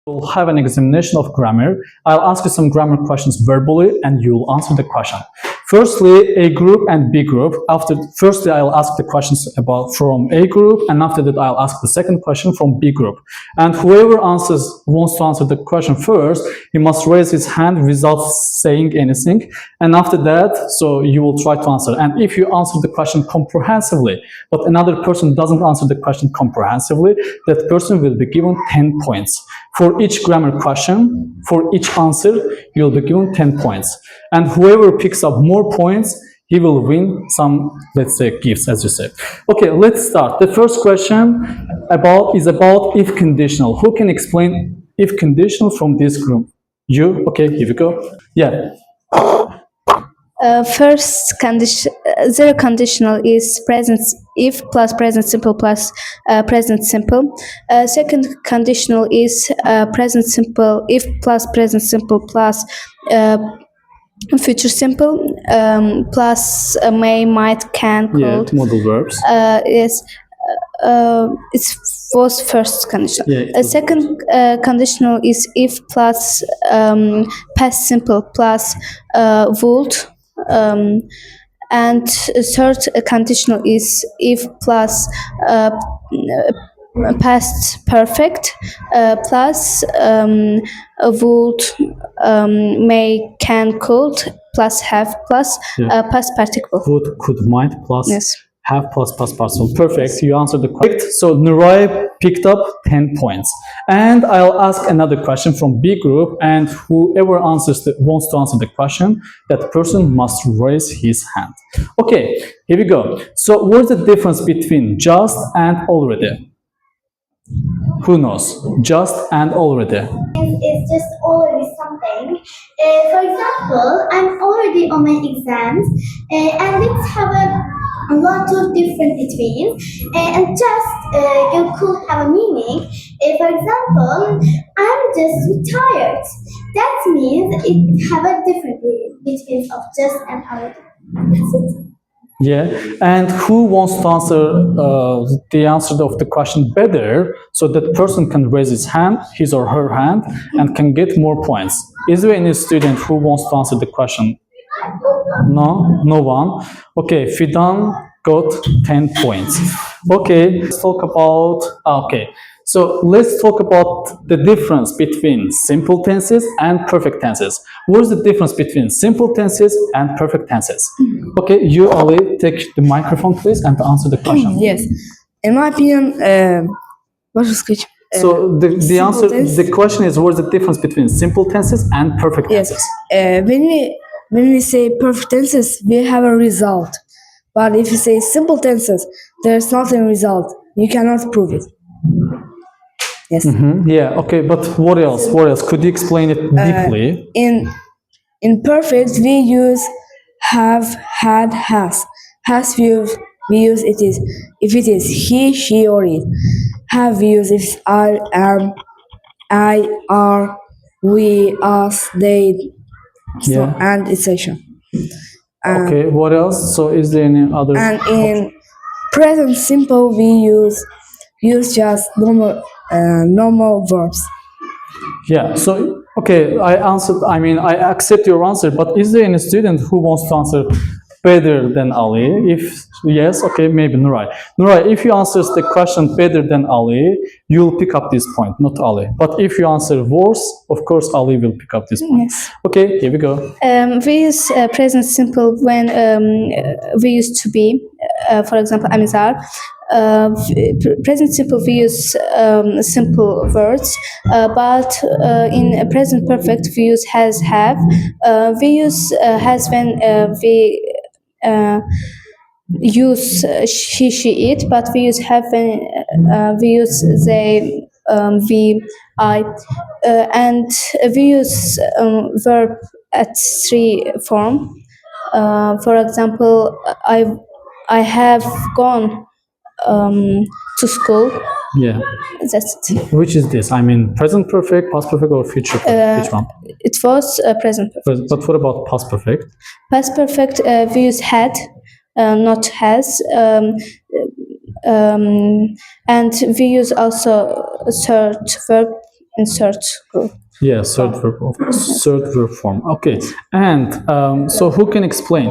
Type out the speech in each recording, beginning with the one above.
We'll have an examination of grammar. I'll ask you some grammar questions verbally and you'll answer the question. Firstly, A group and B group. Firstly, I'll ask the questions from A group, and after that, I'll ask the second question from B group. And whoever wants to answer the question first, he must raise his hand without saying anything. And after that, so you will try to answer. And if you answer the question comprehensively, but another person doesn't answer the question comprehensively, that person will be given 10 points. For each grammar question, for each answer, you'll be given 10 points. And whoever picks up more points, he will win some, let's say, gifts, as you say. Okay, let's start. The first question is about if conditional. Who can explain if conditional from this group? You? Okay, here we go. Yeah. First condition, zero conditional is present if plus present simple plus present simple. Second conditional is present simple if plus present simple plus future simple plus may, might, can, could. Yeah, modal verbs. Yes. It was first conditional. Yeah, second conditional is if plus past simple plus would. And third conditional is if plus past perfect plus would, may, can, could plus have plus past participle. Would, could, might plus yes. Have plus past participle. Perfect. You answered the question. So Nuray picked up 10 points. And I'll ask another question from B group, and whoever wants to answer the question, that person must raise his hand. Okay, here we go. So what's the difference between just and already? Who knows? Just and already. It's just already something. For example, I'm already on my exams, and let's have a lot of different between, and just you could have a meaning. For example, I'm just retired. That means it have a different meaning between of just and already. That's it. Yeah, and who wants to answer the answer of the question better, so that person can raise his or her hand, and can get more points? Is there any student who wants to answer the question? No? No one? Okay, Fidan got 10 points. Okay, let's talk about, so let's talk about the difference between simple tenses and perfect tenses. What is the difference between simple tenses and perfect tenses? Okay, you, Ali, take the microphone, please, and answer the question. Yes. In my opinion, so the question is, what is the difference between simple tenses and perfect tenses? Yes. When we say perfect tenses, we have a result. But if you say simple tenses, there's not a result. You cannot prove it. Yes. Mm-hmm. Yeah. Okay. But what else? What else? Could you explain it deeply? In perfect, we use have, had, has. Has we use it is. If it is he, she, or it. Have we use if I, am, I, are, we, us, they, so, and etc. Okay. What else? So is there any other? And in present simple, we use just normal verbs. Yeah. So okay, I accept your answer. But is there any student who wants to answer better than Ali? If yes, okay, maybe Nuray. Nuray, if you answer the question better than Ali, you'll pick up this point, not Ali. But if you answer worse, of course, Ali will pick up this point. Yes. Okay, here we go. We use present simple when we used to be. For example, Amizar. Present simple we use simple words, but in present perfect we use has, have. We use has when we use she, it, but we use have when we use they, we, I, and we use verb at 3 form. For example, I have gone to school. Yeah. That's it. Which is this? I mean, present perfect, past perfect, or future perfect? Which one? It was present perfect. But what about past perfect? Past perfect we use had, not has, and we use also a third verb in third group. Yeah, third verb form. Okay, and so who can explain?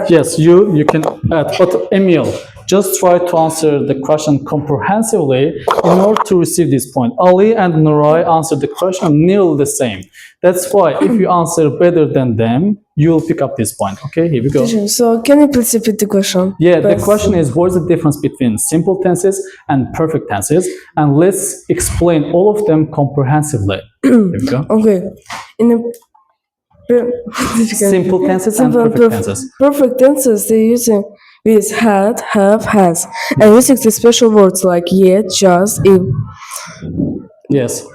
Yes, you can add. But Emil, just try to answer the question comprehensively in order to receive this point. Ali and Nuray answered the question nearly the same. That's why if you answer better than them, you will pick up this point. Okay, here we go. So can you please repeat the question? Yeah, the question is what is the difference between simple tenses and perfect tenses? And let's explain all of them comprehensively. Here we go. Okay. In the Simple tenses and perfect tenses. Perfect tenses they using with had, have, has, and using the special words like yet, just, if, Yes.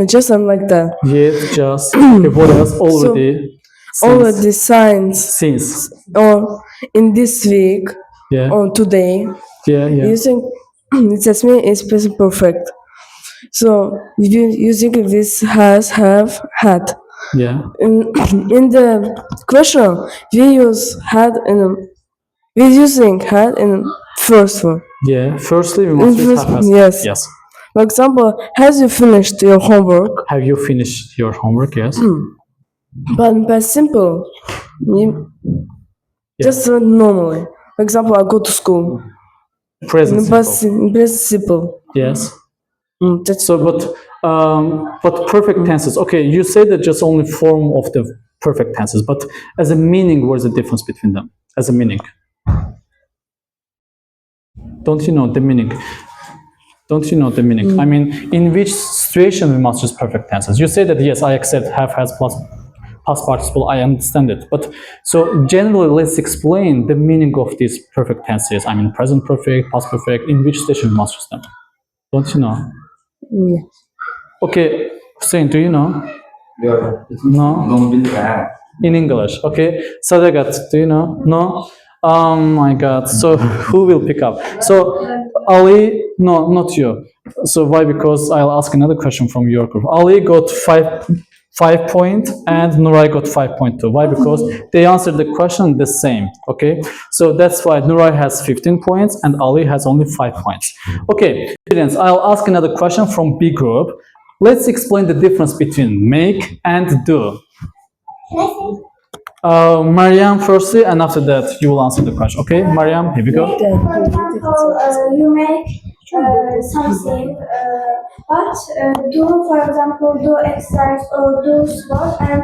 just and like that. Yet, just, okay, what else? Already. Already signs Since. or in this week Yeah. or today. Yeah, yeah. Using that's mean is present perfect. So using this has, have, had. Yeah. In the question we use had in we using had in first one. Yeah. Firstly, we must use have has. Yes. Yes. For example, has you finished your homework? Have you finished your homework? Yes. But simple. Just normally. For example, I go to school. Present simple. But simple. Yes. That's So, but perfect tenses. Okay, you say that just only form of the perfect tenses, but as a meaning, where's the difference between them? As a meaning, don't you know the meaning? Don't you know the meaning? I mean, in which situation we must use perfect tenses? You say that yes, I accept have, has, plus past participle. I understand it, but so generally, let's explain the meaning of these perfect tenses. I mean, present perfect, past perfect. In which situation we must use them? Don't you know? Okay, Hussein, do you know? No. In English, okay. Sadagat, do you know? No. Oh my God. So who will pick up? So Ali, no, not you. So why? Because I'll ask another question from your group. Ali got 5 point and Nuray got 5.2. Why? Because they answered the question the same. Okay. So that's why Nuray has 15 points and Ali has only 5 points. Okay, students, I'll ask another question from B group. Let's explain the difference between make and do. Mariam firstly, and after that you will answer the question. Okay, Mariam, here we go. For example, you make something, but do, for example, do exercise or do sport, and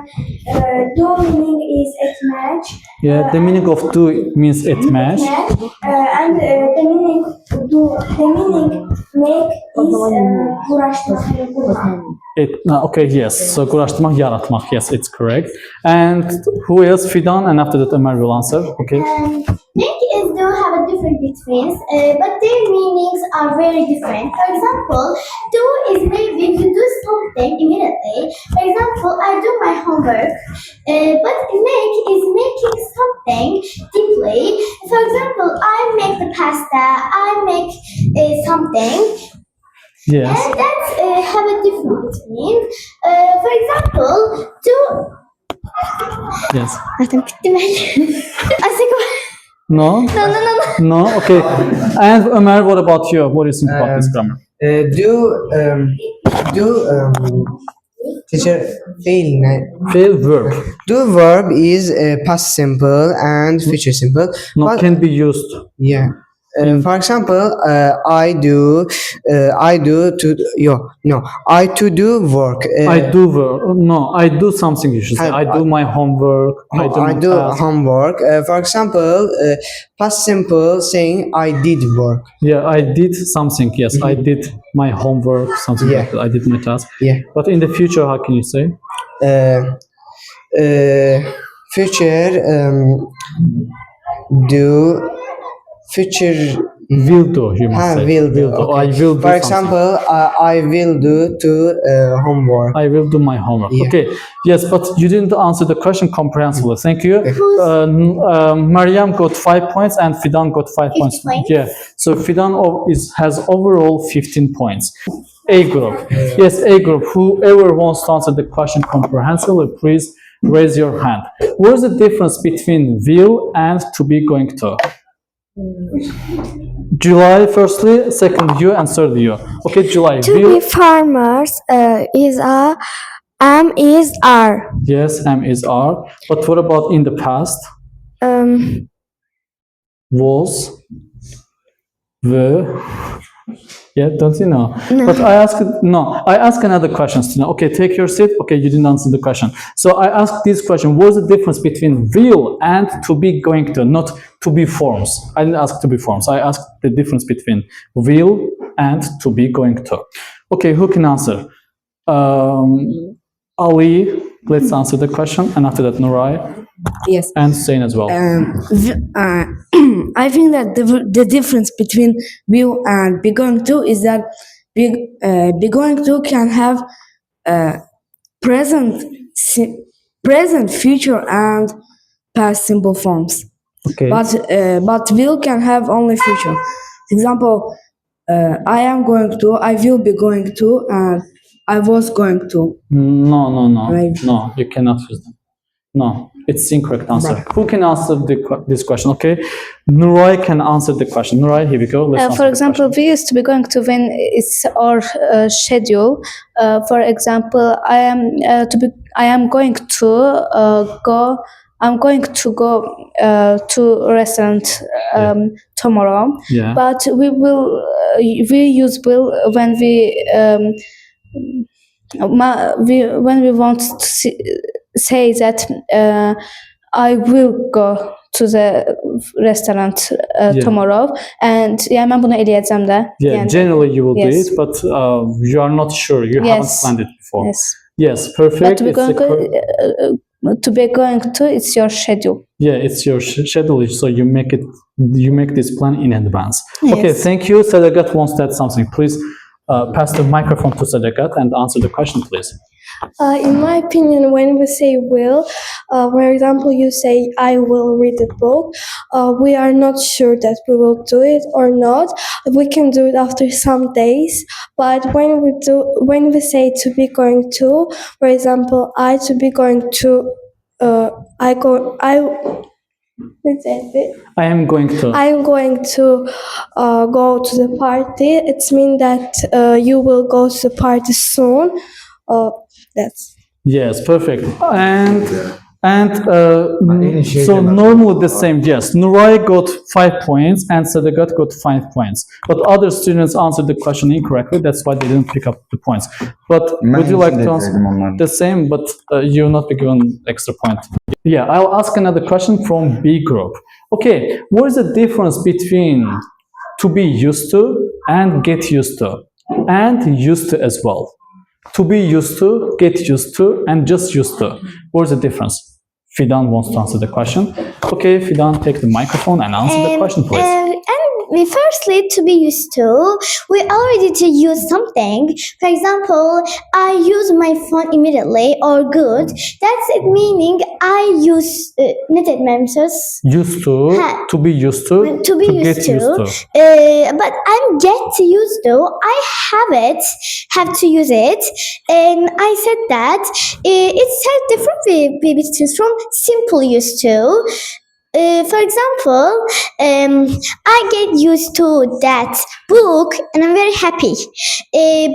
do meaning is it match. Yeah, the meaning of do means it match. And the meaning make is uğraşmak. Okay, yes. So uğraştırmak, yaratmak. Yes, it's correct. And who else? Fidan, and after that Ömer will answer. Okay. Make is do have a different betweens, but their meanings are very different. For example, do is maybe you do something immediately. For example, I do my homework, but make is making something deeply. For example, I make the pasta, I make something. Yes. And that's have a different between. For example, do. Yes. No? No? Okay. And Ömer, what about you? What do you think about this grammar? Teacher, Fail verb. do verb is past simple and future simple. Not But- can be used. Yeah. For example, I do do work. I do work. No, I do something. You should say. I do my homework. I do my task. homework. For example, past simple saying I did work. Yeah, I did something. Yes, I did my homework. Something Yeah. like that. I did my task. Yeah. But in the future, how can you say? Future do future. Will do. You must say. Will do. I Okay. will do. For something. example, I will do homework. I will do my homework. Yeah. Okay. Yes, but you didn't answer the question comprehensively. Thank you. Mariam got 5 points and Fidan got 5 points. points. Yeah. So Fidan has overall 15 points. A group. Yes, A group. Whoever wants to answer the question comprehensively, please raise your hand. What is the difference between will and to be going to? July firstly, second you, and third you. Okay, July. To will- be farmers is a is are. Yes, am is are. But what about in the past? Was, were. Yeah, don't you know? No. But I ask another question. Okay, take your seat. Okay, you didn't answer the question. So I asked this question: what's the difference between will and to be going to, not to be forms? I didn't ask to be forms. I asked the difference between will and to be going to. Okay, who can answer? Ali, let's answer the question, and after that, Nurai Yes. and Hussein as well. I think that the difference between will and be going to is that be going to can have present, future, and past simple forms. Okay. But will can have only future. Example, I am going to, I will be going to, and I was going to. No, Right. no, you cannot use them. No, it's incorrect answer. Who can answer this question? Okay, Nurai can answer the question. Nurai, here we go. Let's answer For the example, question. we used to be going to when it's our schedule. For example, I am going to go. I'm going to go to a restaurant tomorrow. Yeah. But we use will when when we want to say that I will go to the restaurant tomorrow, and ben bunu eləyəcəm də. Yeah, Yəni, generally you will yes. do it, but you are not sure. You haven't Yes. planned it before. yes. Yes, perfect. But It's to be going to, it's your schedule. yeah, it's your schedule, so you make this plan in advance. Okay, Yes. thank you. Sadagat wants to add something. Please pass the microphone to Sadagat and answer the question, please. In my opinion, when we say will, for example, you say, I will read the book, we are not sure that we will do it or not. We can do it after some days, but when we say to be going to, for example, I to be going to, let's say it. I am going to. I'm going to go to the party. It means that you will go to the party soon. That's Yes, perfect. So normally the same. Yes, Nurai got 5 points and Sadagat got 5 points. But other students answered the question incorrectly. That's why they didn't pick up the points. But would you like to answer the same? But you will not be given extra point. Yeah, I'll ask another question from B group. Okay, what is the difference between to be used to and get used to, and used to as well? To be used to, get used to, and just used to. What's the difference? Fidan wants to answer the question. Okay, Fidan, take the microphone and answer the question, please. And firstly, to be used to, we already to use something. For example, I use my phone immediately or good. That's it, meaning I use ne dedim söz? Used to, Ha. to be used to, To be get used to. used to. But I'm get used to. I have to use it. And I said that it's a different between from simple used to. For example, I get used to that book and I'm very happy.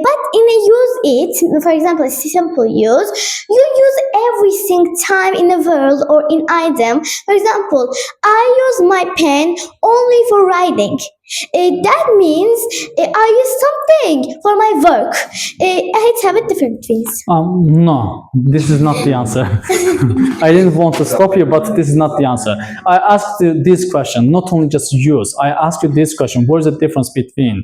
But in a use it, for example, a simple use, you use everything time in the world or in item. For example, I use my pen only for writing. That means I use something for my work. It's have a different things. No, this is not the answer. I didn't want to stop you, but this is not the answer. I asked you this question, not only just use. I asked you this question, what is the difference between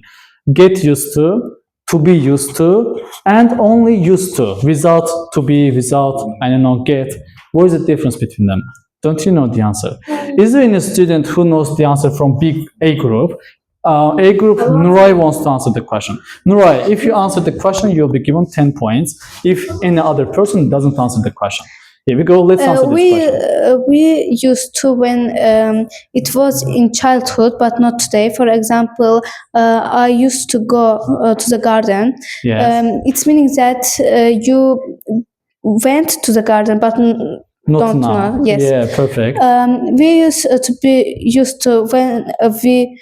get used to be used to, and only used to, without to be, without, I don't know, get. What is the difference between them? Don't you know the answer? Is there any student who knows the answer from big A group? A group, Nurai wants to answer the question. Nurai, if you answer the question, you'll be given 10 points. If any other person doesn't answer the question. Here we go, let's answer this question. We used to when it was in childhood, but not today. For example, I used to go to the garden. Yes. It's meaning that you went to the garden, but Not don't now. know. Yes. Yeah, perfect. We used to be used to when we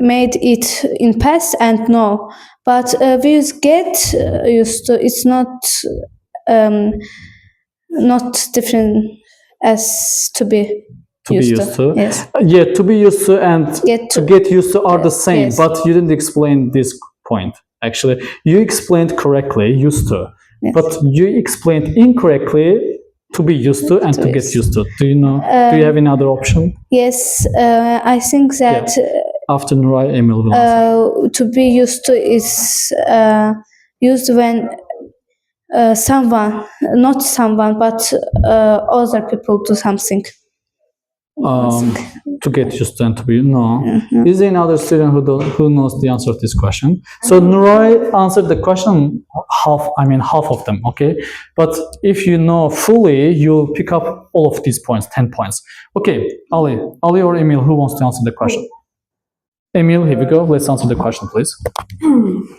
made it in past and no, but we use get used to. It's not different as to be. To be used to. Yes. Yeah, to be used to and Get to to. get used to are the same, Yes. but you didn't explain this point. Actually, you explained correctly, used to, Yes. but you explained incorrectly to be used to and to get Yes. used to. Do you know? Do you have any other option? Yes, I think that After Nuray, Emil will answer. to be used to is used when someone, not someone, but other people do something. To get used to and to be no. Mm-hmm. Is there another student who knows the answer to this question? So Nuray answered the question half of them, okay? But if you know fully, you'll pick up all of these points, 10 points. Okay, Ali or Emil, who wants to answer the question? Emil, here we go. Let's answer the question, please.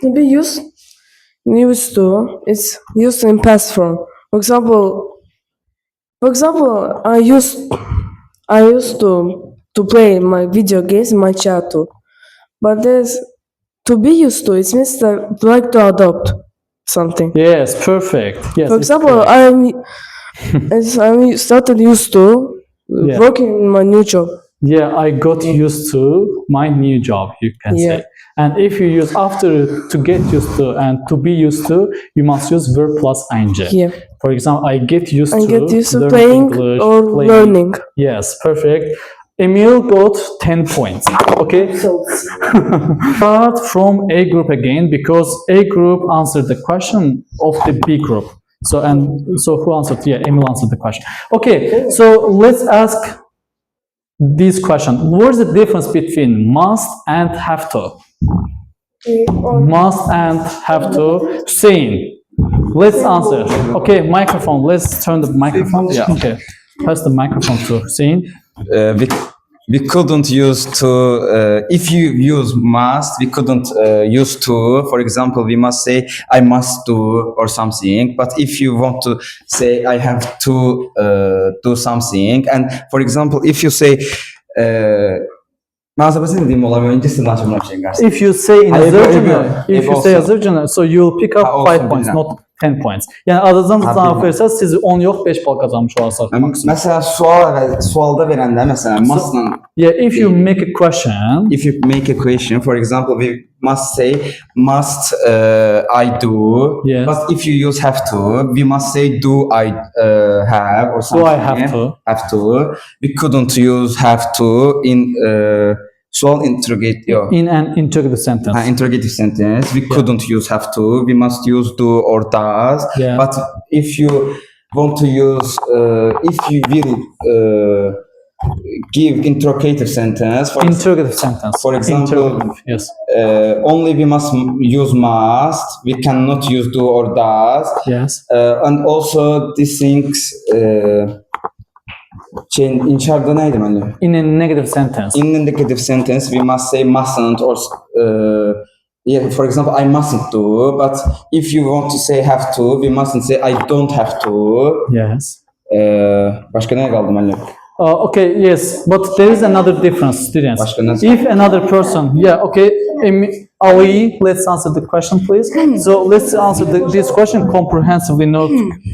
To be used to, it's used in past form. For example, I used to play my video games in my childhood. But there's to be used to, it means that like to adopt something. Yes, perfect. Yes. For it's example, correct. I'm started used to Yeah. working in my new job. Yeah, I got used to my new job, you can Yeah. say. And if you use after to get used to and to be used to, you must use verb plus ing. Yeah. For example, I get used I to get used to learn playing English, or playing. learning. Yes, perfect. Emil got 10 points. Okay. Start from A group again because A group answered the question of the B group. So who answered? Yeah, Emil answered the question. Okay, so let's ask this question. What's the difference between must and have to? Must and have to. Saying. Let's answer. Okay, microphone. Let's turn the microphone. Yeah, okay. Pass the microphone to Hussein. We couldn't use to, if you use must, we couldn't use to. For example, we must say, I must do or something. But if you want to say, I have to do something. And for example, if you say, If you say in Hayır, Azerbaycan, böyle if you bir say olsun. Azerbaycan, so you'll pick up Ha, 5 olsun, points, bilmem. not 10 points. Yani Azərbaycan Ha, cavab bilmem. versəz, siz 10 yox, 5 bal qazanmış olarsınız. maksimum. Mesela sualda verəndə mesela must'la, Yeah, if you make a question, if you make a question, for example, we must say, must I do? Yes. But if you use have to, we must say, do I have or do something. I have to? Have to. We couldn't use have to in sual interrogative. In an interrogative sentence. Interrogative sentence. We couldn't use have to. We must use do or does. Yeah. But if you want to use, if you will give interrogative sentence, Interrogative sentence. for example, Interrogative, yes. only we must use must. We cannot use do or does. Yes. And also these things. İnşaada neydi anne? In a negative sentence. In a negative sentence, we must say mustn't or yeah. For example, I mustn't do. But if you want to say have to, we mustn't say I don't have to. Yes. Başka neye kaldım anne? Okay, yes, but there is another difference, students. Başka nasıl? If another person, yeah, okay, Ali, let's answer the question, please. So let's answer this question comprehensively,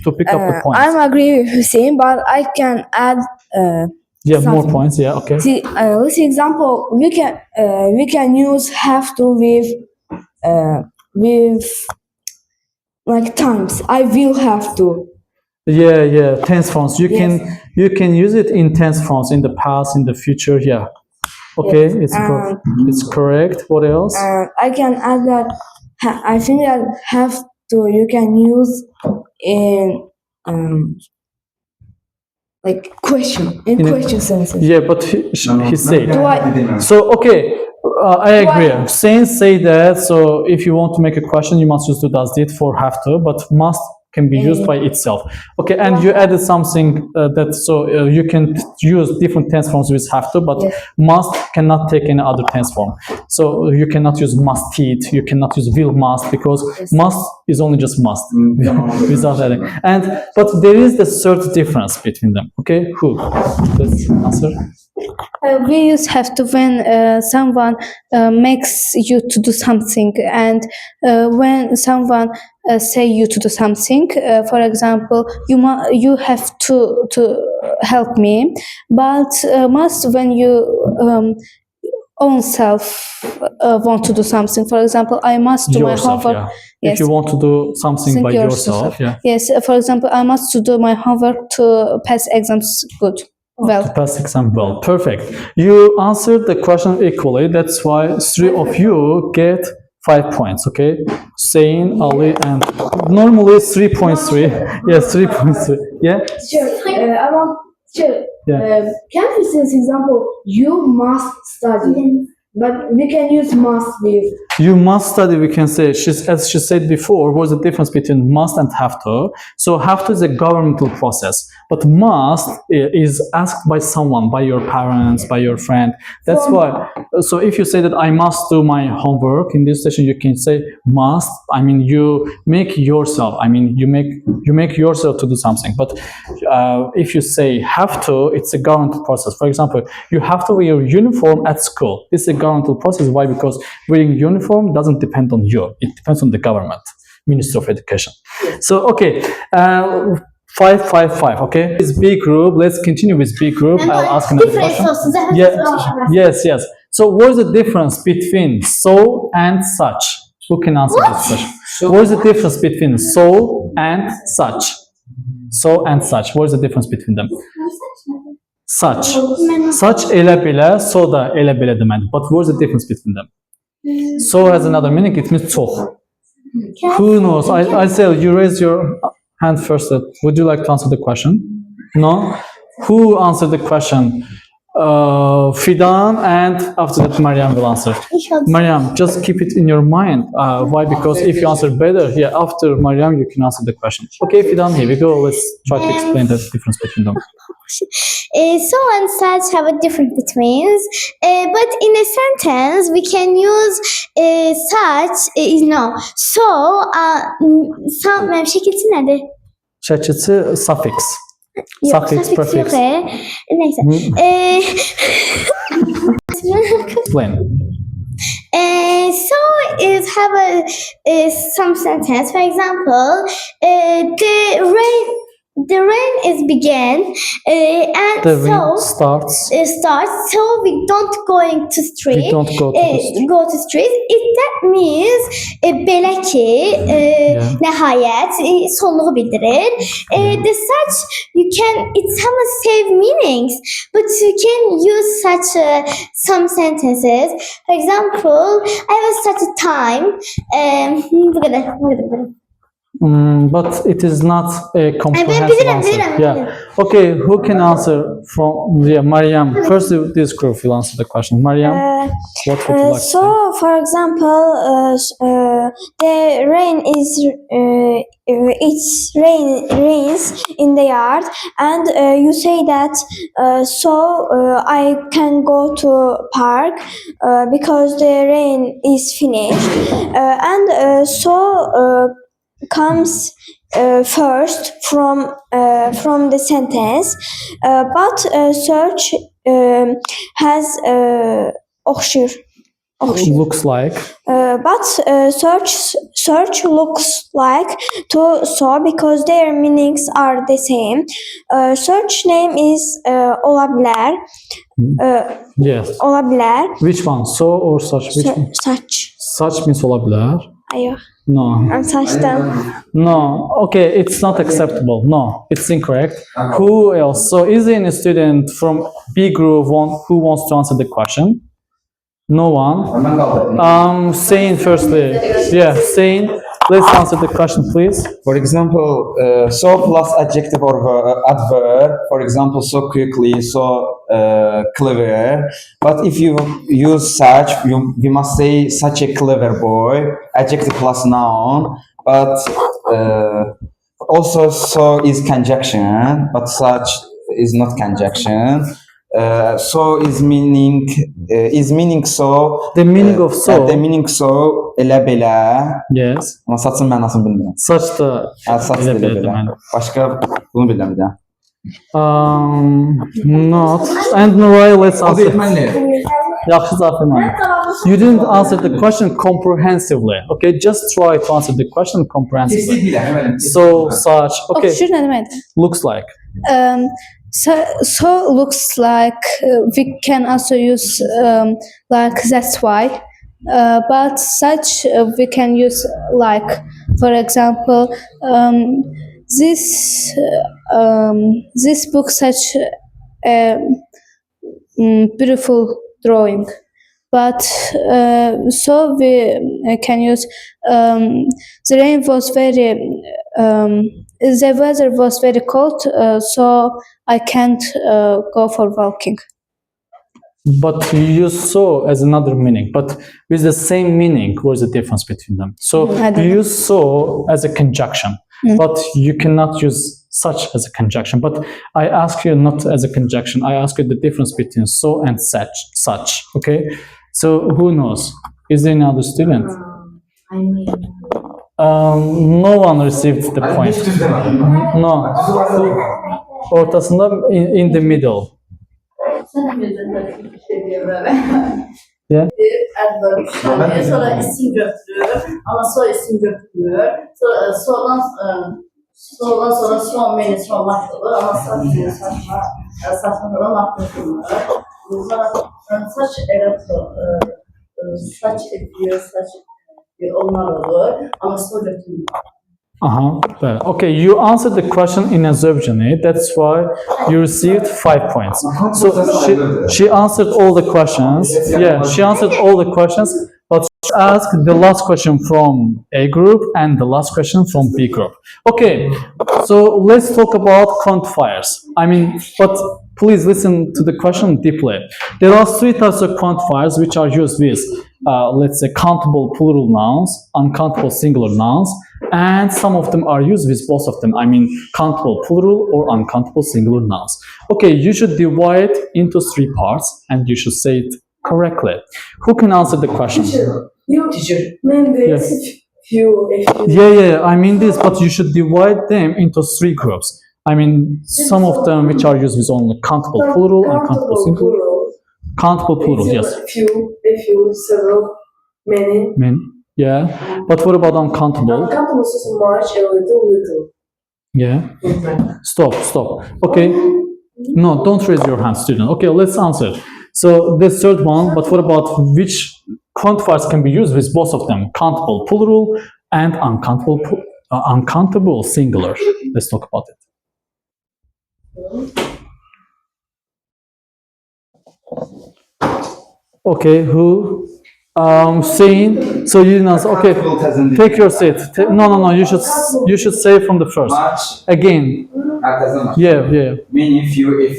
to pick up the points. I'm agree with Hussein, but I can add. Yeah, more something. points. Yeah, okay. See, let's see example. We can use have to with like times. I will have to. Yeah, tense forms. You can use it in tense forms in the past, in the future. Yeah. Okay, Yes. it's correct. What else? I can add that. I think that have to you can use in like question in question sentences. Yeah, but he said. Do I? So okay, I agree. Saints say that. So if you want to make a question, you must use do does did for have to, but must can be used by itself. Okay, and you added something you can use different tense forms with have to, but must cannot take any other tense form. So you cannot use must eat, you cannot use will must, because must is only just must without adding. But there is the third difference between them. Okay, who? Let's answer. We use have to when someone makes you to do something, and when someone say you to do something. For example, you have to help me, but must when you own self want to do something. For example, I must do Yourself, my homework. yeah. Yes. If you want to do something by yourself, yeah. Yes. For example, I must to do my homework to pass exams good. Well, To pass exam well. Perfect. You answered the question equally. That's why 3 of you get 5 points. Okay, Sain, Ali, and normally 3.3. Yes, 3.3. Yeah. Sure. I want to. Yeah. Can we say, for example, you must study, but we can use must with. You must study, we can say, as she said before, what's the difference between must and have to? So have to is a governmental process, but must is asked by someone, by your parents, by your friend. That's why, so if you say that I must do my homework in this session, you can say must, I mean, you make yourself, I mean, you make yourself to do something. But if you say have to, it's a governmental process. For example, you have to wear your uniform at school. This is a governmental process. Why? Because wearing uniform doesn't depend on you. It depends on the government, Ministry of Education. So, okay, 5. Okay, this B group. Let's continue with B group. I'll ask another question. Yes. So, what's the difference between so and such? Who can answer this question? What is the difference between so and such? So and such. What is the difference between them? Such elə belə, so da elə belə deməli. But what is the difference between them? So has another meaning. It means çox. Who knows? I say you raise your hand first. Would you like to answer the question? No? Who answered the question? Fidan, and after that Mariam will answer. Mariam, just keep it in your mind. Why? Because if you answer better, after Mariam you can answer the question. Okay, Fidan, here we go. Let's try to explain the difference between them. So and such have a different betweens, but in a sentence we can use such, so, şekilsi nedir? Şəkilçi suffix. Suffix, prefix. Neyse. Explain. So it have some sentence. For example, the rain is began, and The rain starts. So we don't going to street. We don't go to the street. Go to street. That means belə ki, nəhayət sonluğu bildirir. The such it has same meanings, but you can use such some sentences. For example, I was such a time. Bu kadar. But it is not a comprehensive answer. Okay, who can answer from Mariam? First, this group will answer the question. Mariam, what would you like to say? So, for example, the rain rains in the yard, and you say that so I can go to park because the rain is finished, and so comes first from the sentence, but search has Looks like. but search looks like to so because their meanings are the same. Search name is olabilir. Yes. Olabilir. Which one? So or such? Which one? Such. Such means olabilir. Hayır. No. I'm saçtan. No. Okay, it's not acceptable. No, it's incorrect. Who else? So is there any student from B group who wants to answer the question? No one. Sain firstly. Yeah, Sain. Let's answer the question, please. For example, so plus adjective or adverb. For example, so quickly, so clever. But if you use such, we must say such a clever boy. Adjective plus noun. But also so is conjunction, but such is not conjunction. So is meaning so. The meaning of so. The meaning so elə belə. Yes. Amma saçın mənasını bilmirəm. Saç da Saç elə elə belə belə. deməli. Başqa bunu bilmirəm bir də. Not. And Nuray, let's answer. Etməliyəm. Yaxşı cavab verməliyəm. You didn't answer the question comprehensively. Okay, just try to answer the question comprehensively. So, such. Okay, Oxşur nə deməkdir? looks like. So looks like we can also use like that's why, but such we can use like, for example, this book such a beautiful drawing, but so we can use the rain was very the weather was very cold, so I can't go for walking. But you use so as another meaning, but with the same meaning, what is the difference between them? So I don't you know. use so as a conjunction, but you cannot use such as a conjunction. But I ask you not as a conjunction, I ask you the difference between so and such, okay? So who knows? Is there any other student? No one received the point. No. Ortasında in the middle. Yeah. Sonra isim götürür ama soy isim götürür. Sondan sonra son menü son olur ama saçma da mahvolur. Saç saç ediyor, saç onlar olur ama soy götürür. Okay, you answered the question in Azerbaijani. That's why you received 5 points. So she answered all the questions. Yeah, she answered all the questions, but she asked the last question from A group and the last question from B group. Okay, so let's talk about quantifiers. I mean, but please listen to the question deeply. There are 3 types of quantifiers which are used with, let's say, countable plural nouns, uncountable singular nouns, and some of them are used with both of them. I mean, countable plural or uncountable singular nouns. Okay, you should divide into 3 parts and you should say it correctly. Who can answer the question? Teacher. Maybe Yes. few. Yeah, I mean this, but you should divide them into 3 groups. I mean, some of them which are used with only countable plural, uncountable singular. Countable plural, yes. A few, several, many. Many. Yeah, but what about uncountable? Uncountable is much, a little. Yeah. Stop. Okay. No, don't raise your hand, student. Okay, let's answer. So the third one, but what about which quantifiers can be used with both of them? Countable plural and uncountable singular. Let's talk about it. Okay, who? Saying. So you didn't answer. Okay, take your seat. No. You should say from the first. Much. Again. Yeah. Mean if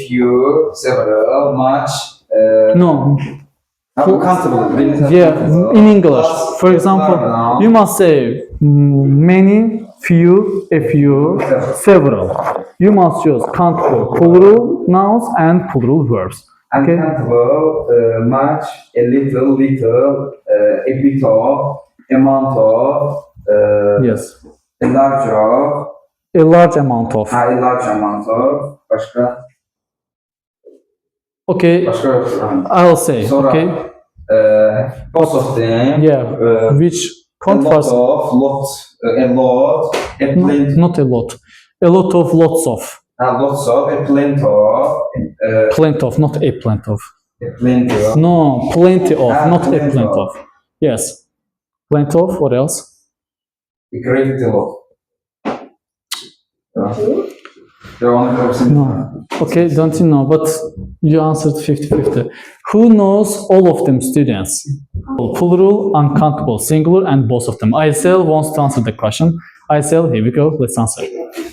you, several, much. No. Uncountable. Yeah, in English. For example, you must say many, few, a few, several. You must use countable plural nouns and plural verbs. Okay. Uncountable, much, a little, a bit of, amount of, Yes. a large of, A large amount of. a large amount of, başka Okay, yoktur. I'll say. Sonra, Okay. Both of them. Yeah. Which A lot quantifiers? a plenty, Not a lot. A lot of, lots of. lots of, a plenty of, Plenty of, not a plenty of. a plenty of, No, plenty of, not a plenty plenty of. of. Yes. Plenty of, what else? a great deal of. No. Okay, don't you know? But you answered 50-50. Who knows all of them, students? Plural, uncountable, singular, and both of them. ISL wants to answer the question. ISL, here we go. Let's answer.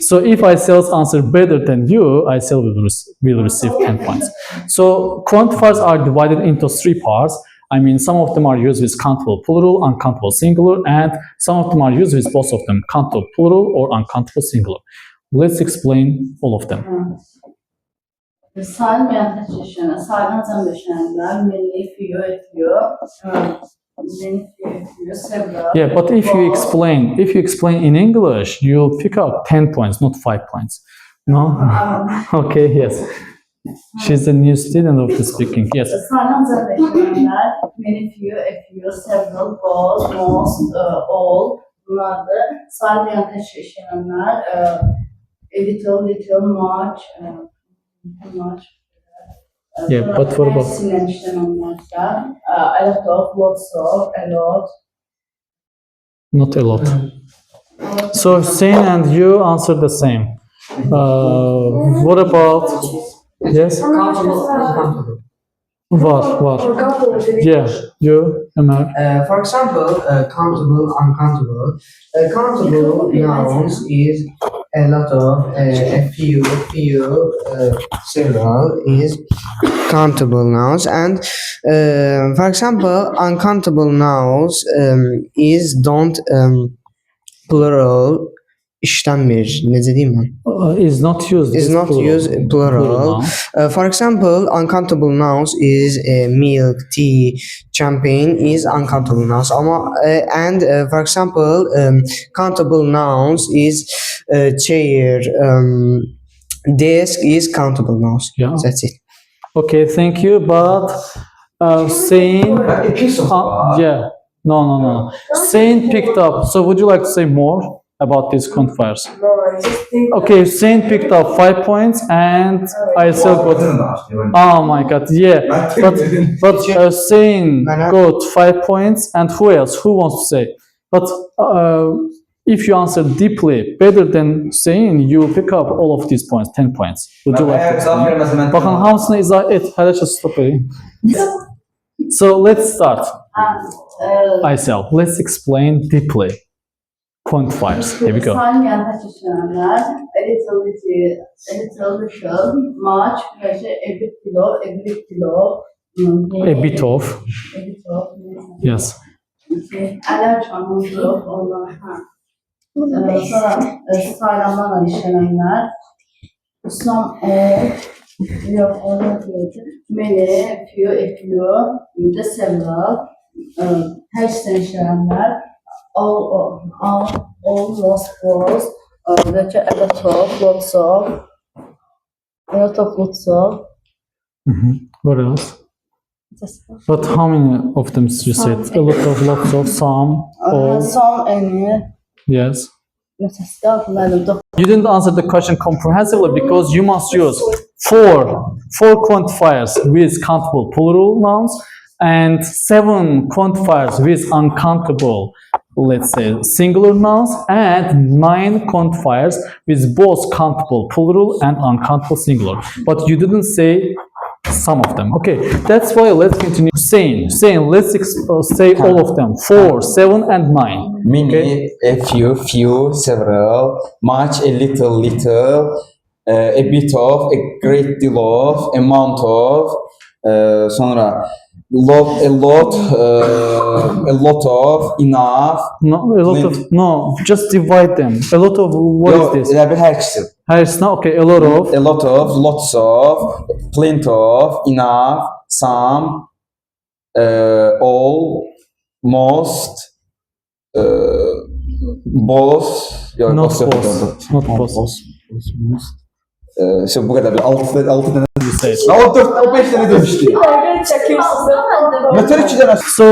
So if ISL's answer better than you, ISL will receive 10 points. So quantifiers are divided into 3 parts. I mean, some of them are used with countable plural, uncountable singular, and some of them are used with both of them, countable plural or uncountable singular. Let's explain all of them. Sayılmayan təşkilşənə, sayılan cəmləşənlər, milli, fiyo, etiyo, milli, fiyo, several. Yeah, but if you explain in English, you'll pick up 10 points, not 5 points. No? Okay, yes. She's a new student of the speaking. Yes. Sayılan cəmləşənlər, milli, fiyo, etiyo, several, both, most, all, bunlardır. Sayılmayan təşkilşənlər, a little, little, much, much. Yeah, but what about? A lot of, lots of, a lot. Not a lot. So Hussein and you answer the same. What about? Yes. Countable, uncountable. What? Yeah, you, Ömer. For example, countable, uncountable. Countable nouns is a lot of, a few, several is countable nouns, and for example, uncountable nouns is don't plural işlenmir. Necə deyim mən? Is not used. Is not used plural. For example, uncountable nouns is milk, tea, champagne is uncountable nouns. And for example, countable nouns is chair, desk is countable nouns. Yeah. That's it. Okay, thank you. But saying, yeah, no. Saying picked up. So would you like to say more about these quantifiers? No, I just think Okay, Saint picked up 5 points and I still got. Oh my god, yeah. But Saint got 5 points, and who else? Who wants to say? But if you answer deeply better than Saint, you will pick up all of these points, 10 points. Would you like to? Bakın hamısını izah et. Hadi stop edeyim. So let's start. Aysel, let's explain deeply. Quantifiers. Here we go. Sayılmayan təşkilşənlər, a little, little, much, a bit below, a bit below. A bit of. A bit of. Yes. Ələr çoğunluq yox, onlar. Sonra sayılanlarla işlənənlər, some of, yox, onlar deyəcək, many, few, a few, the several, hər işlən işlənənlər, all, most, was, a lot of, lots of, lots of. What else? But how many of them you said? A lot of, lots of, some, all. Some, any. Yes. Mesela You didn't answer the question comprehensively because you must use four quantifiers with countable plural nouns and 7 quantifiers with uncountable, let's say, singular nouns, and 9 quantifiers with both countable plural and uncountable singular. But you didn't say some of them. Okay, that's why let's continue saying. Let's say all of them. 4, 7, and 9. Many, Okay. a few, several, much, a little, a bit of, a great deal of, amount of, sonra a lot of, enough. No, a lot of, no, just divide them. A lot of, what is this? Elə bir hər ikisi. It's not, okay, a lot of. A lot of, lots of, plenty of, enough, some, all, most, both. Yok, Not both. both. Not both. Bu kadar. 6 tane. You say. O 5 tane demişti. Metal 2 tane. So,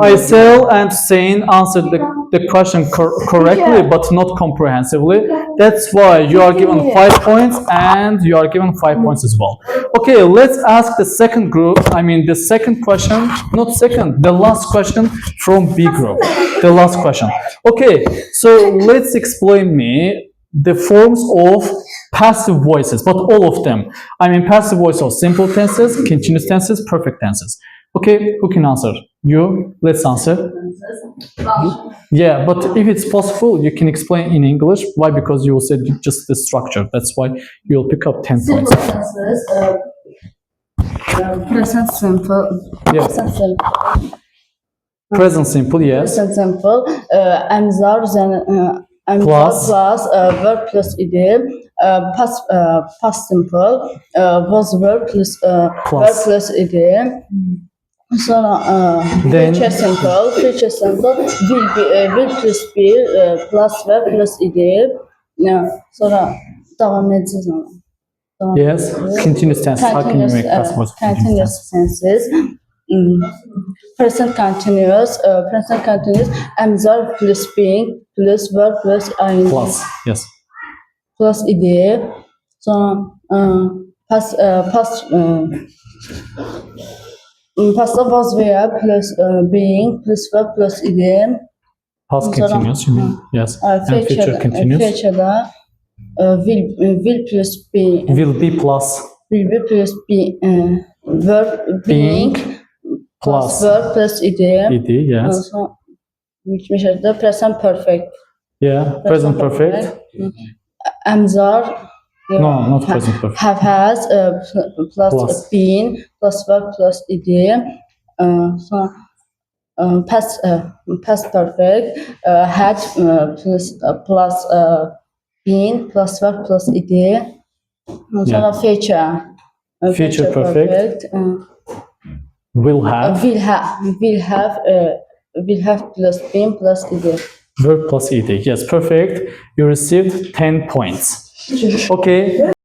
Aysel and Hüseyin answered the question correctly, but not comprehensively. That's why you are given 5 points and you are given 5 points as well. Okay, let's ask the second group. I mean, the second question, not second, the last question from B group. The last question. Okay, so let's explain me the forms of passive voices, but all of them. I mean, passive voice of simple tenses, continuous tenses, perfect tenses. Okay, who can answer? You? Let's answer. Yeah, but if it's possible, you can explain in English. Why? Because you will say just the structure. That's why you'll pick up 10 points. Simple tenses, Present simple. Yes. Present simple. Present simple, yes. Present simple. Emzar Plus. plus verb plus id. Past simple. Was verb plus verb plus id. Sonra Then- future simple. Future simple. Will plus be plus verb plus id. Sonra devam edeceğiz ama. Devam Yes. edeceğiz. Continuous tense. How can you make past voice continuous Continuous tense? tenses. Present continuous. Present continuous. Emzar plus being plus verb plus ing Plus. Yes. plus id. Sonra past pasta was were plus being plus verb plus id. Past Sonra- continuous, you mean? Yes. And future continuous. Future'da will plus be Will be plus. will be plus be verb being Plus. verb plus id. Ed, yes. Sonra bitmiş adı present perfect. Yeah. Present perfect. Emzar No, not present perfect. have has plus Plus. been plus verb plus id. Sonra past perfect had plus been plus verb plus id. Sonra future Future perfect. Will have. will have plus been plus id. Verb plus ed. Yes, perfect. You received 10 points. Okay.